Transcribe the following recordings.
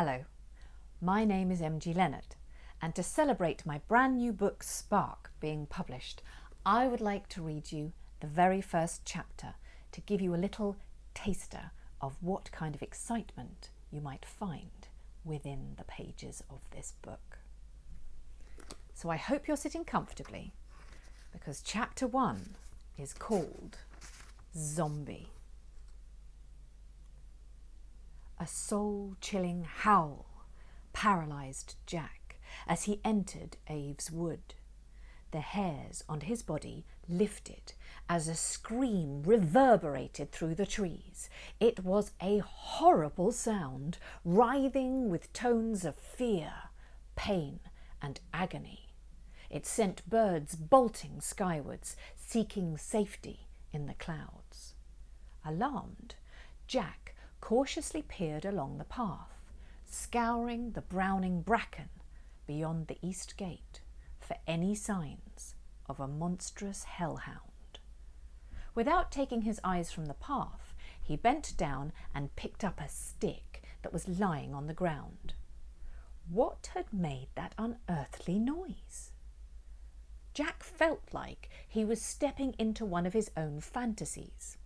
Hello, my name is MG Leonard, and to celebrate my brand new book Spark being published, I would like to read you the very first chapter to give you a little taster of what kind of excitement you might find within the pages of this book. So I hope you're sitting comfortably, because chapter 1 is called Zombie. A soul-chilling howl paralysed Jack as he entered Abe's wood. The hairs on his body lifted as a scream reverberated through the trees. It was a horrible sound, writhing with tones of fear, pain and agony. It sent birds bolting skywards, seeking safety in the clouds. Alarmed, Jack cautiously peered along the path, scouring the browning bracken beyond the east gate for any signs of a monstrous hellhound. Without taking his eyes from the path, he bent down and picked up a stick that was lying on the ground. What had made that unearthly noise? Jack felt like he was stepping into one of his own fantasies.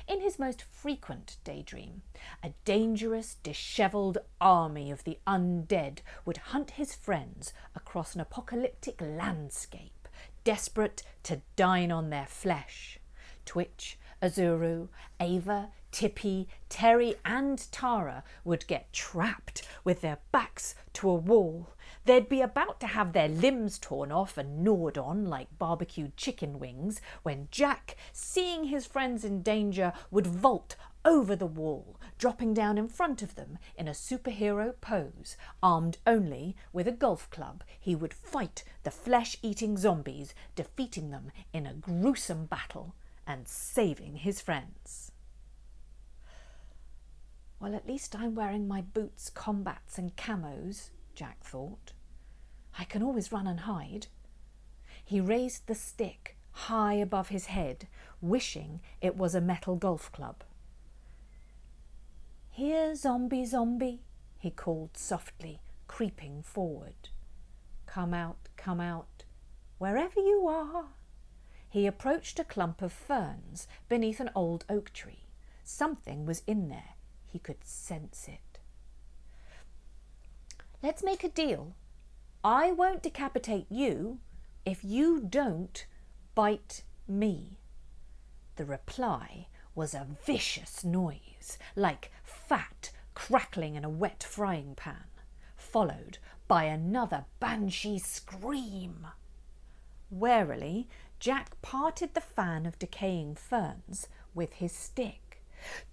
In his most frequent daydream, a dangerous, dishevelled army of the undead would hunt his friends across an apocalyptic landscape, desperate to dine on their flesh. Twitch, Azuru, Ava, Tippy, Terry and Tara would get trapped with their backs to a wall. They'd be about to have their limbs torn off and gnawed on like barbecued chicken wings when Jack, seeing his friends in danger, would vault over the wall, dropping down in front of them in a superhero pose. Armed only with a golf club, he would fight the flesh-eating zombies, defeating them in a gruesome battle and saving his friends. Well, at least I'm wearing my boots, combats and camos, Jack thought. I can always run and hide. He raised the stick high above his head, wishing it was a metal golf club. "Here, zombie, zombie," he called softly, creeping forward. Come out, wherever you are." He approached a clump of ferns beneath an old oak tree. Something was in there. He could sense it. "Let's make a deal. I won't decapitate you if you don't bite me." The reply was a vicious noise, like fat crackling in a wet frying pan, followed by another banshee scream. Warily, Jack parted the fan of decaying ferns with his stick,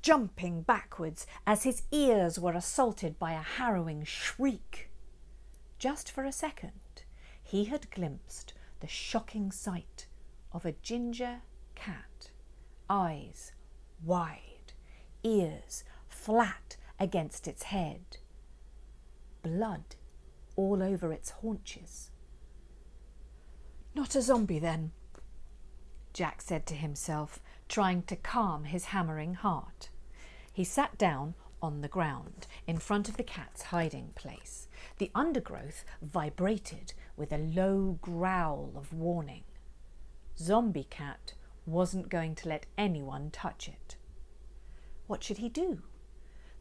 jumping backwards as his ears were assaulted by a harrowing shriek. Just for a second, he had glimpsed the shocking sight of a ginger cat, eyes wide, ears flat against its head, blood all over its haunches. "Not a zombie, then," Jack said to himself, trying to calm his hammering heart. He sat down on the ground in front of the cat's hiding place. The undergrowth vibrated with a low growl of warning. Zombie Cat wasn't going to let anyone touch it. What should he do?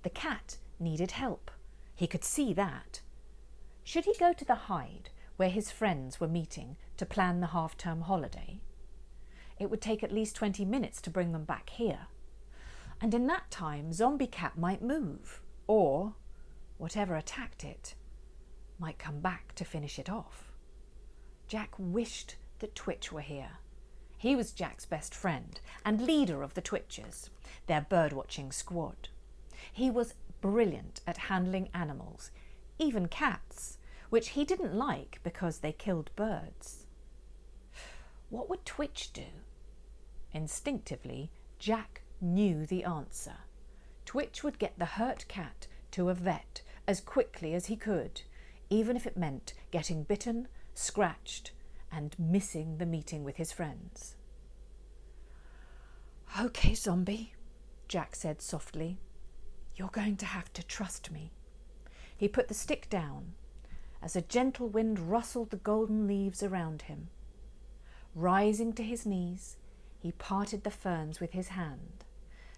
The cat needed help. He could see that. Should he go to the hide where his friends were meeting to plan the half-term holiday? It would take at least 20 minutes to bring them back here. And in that time, Zombie Cat might move, or whatever attacked it might come back to finish it off. Jack wished that Twitch were here. He was Jack's best friend and leader of the Twitchers, their birdwatching squad. He was brilliant at handling animals, even cats, which he didn't like because they killed birds. What would Twitch do? Instinctively, Jack knew the answer. Twitch would get the hurt cat to a vet as quickly as he could, even if it meant getting bitten, scratched, and missing the meeting with his friends. "Okay, zombie," Jack said softly. "You're going to have to trust me." He put the stick down as a gentle wind rustled the golden leaves around him. Rising to his knees, he parted the ferns with his hand.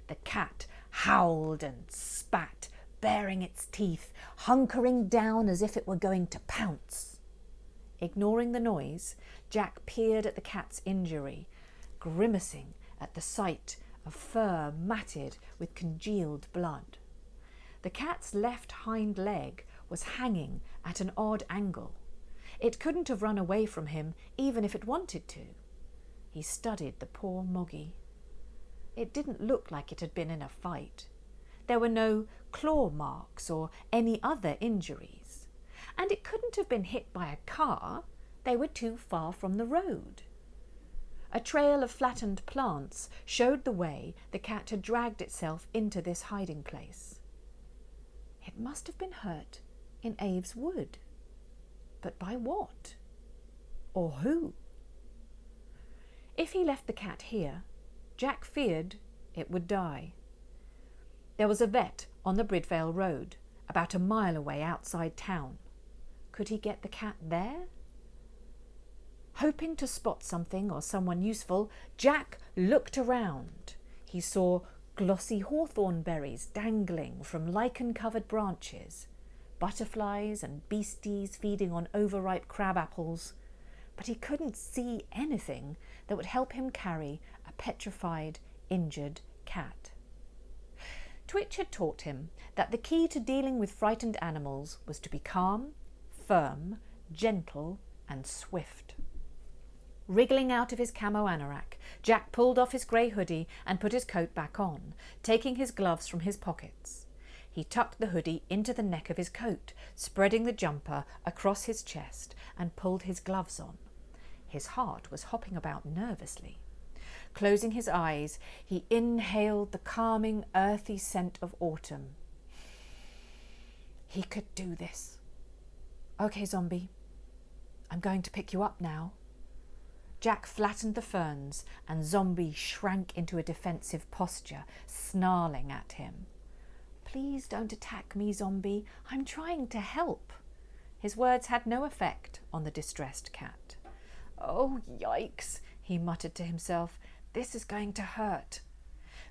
The cat howled and spat, baring its teeth, hunkering down as if it were going to pounce. Ignoring the noise, Jack peered at the cat's injury, grimacing at the sight of fur matted with congealed blood. The cat's left hind leg was hanging at an odd angle. It couldn't have run away from him even if it wanted to. He studied the poor moggy. It didn't look like it had been in a fight. There were no claw marks or any other injuries. And it couldn't have been hit by a car. They were too far from the road. A trail of flattened plants showed the way the cat had dragged itself into this hiding place. It must have been hurt in Aves Wood. But by what? Or who? If he left the cat here, Jack feared it would die. There was a vet on the Biddulph road, about a mile away outside town. Could he get the cat there? Hoping to spot something or someone useful, Jack looked around. He saw glossy hawthorn berries dangling from lichen-covered branches, butterflies and beasties feeding on overripe crab apples, but he couldn't see anything that would help him carry a petrified, injured cat. Twitch had taught him that the key to dealing with frightened animals was to be calm, firm, gentle, and swift. Wriggling out of his camo anorak, Jack pulled off his grey hoodie and put his coat back on, taking his gloves from his pockets. He tucked the hoodie into the neck of his coat, spreading the jumper across his chest, and pulled his gloves on. His heart was hopping about nervously. Closing his eyes, he inhaled the calming, earthy scent of autumn. He could do this. "Okay, Zombie, I'm going to pick you up now." Jack flattened the ferns, and Zombie shrank into a defensive posture, snarling at him. "Please don't attack me, Zombie. I'm trying to help." His words had no effect on the distressed cat. "Oh, yikes," he muttered to himself. "This is going to hurt."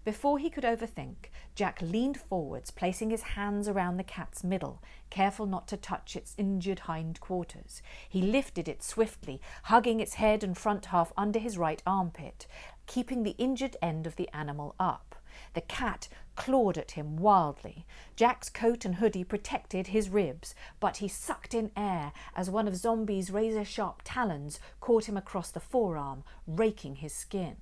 Before he could overthink, Jack leaned forwards, placing his hands around the cat's middle, careful not to touch its injured hind quarters. He lifted it swiftly, hugging its head and front half under his right armpit, keeping the injured end of the animal up. The cat clawed at him wildly. Jack's coat and hoodie protected his ribs, but he sucked in air as one of Zombie's razor-sharp talons caught him across the forearm, raking his skin.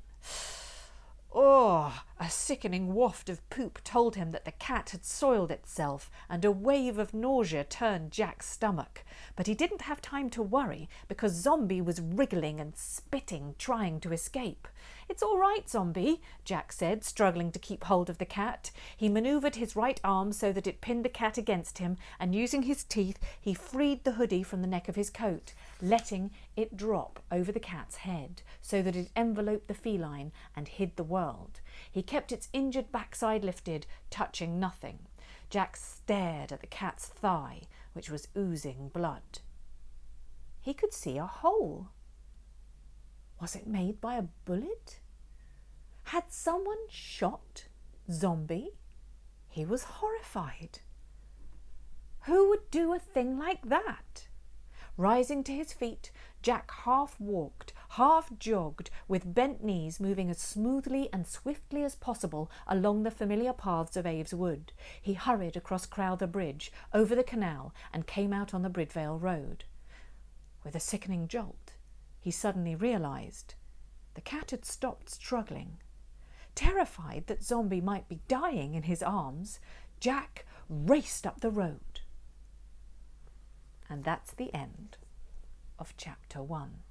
Oh, a sickening waft of poop told him that the cat had soiled itself, and a wave of nausea turned Jack's stomach. But he didn't have time to worry, because Zombie was wriggling and spitting, trying to escape. "It's all right, Zombie," Jack said, struggling to keep hold of the cat. He manoeuvred his right arm so that it pinned the cat against him, and using his teeth, he freed the hoodie from the neck of his coat, letting it drop over the cat's head so that it enveloped the feline and hid the world. He kept its injured backside lifted, touching nothing. Jack stared at the cat's thigh, which was oozing blood. He could see a hole. Was it made by a bullet? Had someone shot Zombie? He was horrified. Who would do a thing like that? Rising to his feet, Jack half walked, half jogged, with bent knees, moving as smoothly and swiftly as possible along the familiar paths of Aves Wood. He hurried across Crowther Bridge, over the canal, and came out on the Biddvale road. With a sickening jolt, he suddenly realised the cat had stopped struggling. Terrified that Zombie might be dying in his arms, Jack raced up the road. And that's the end of chapter 1.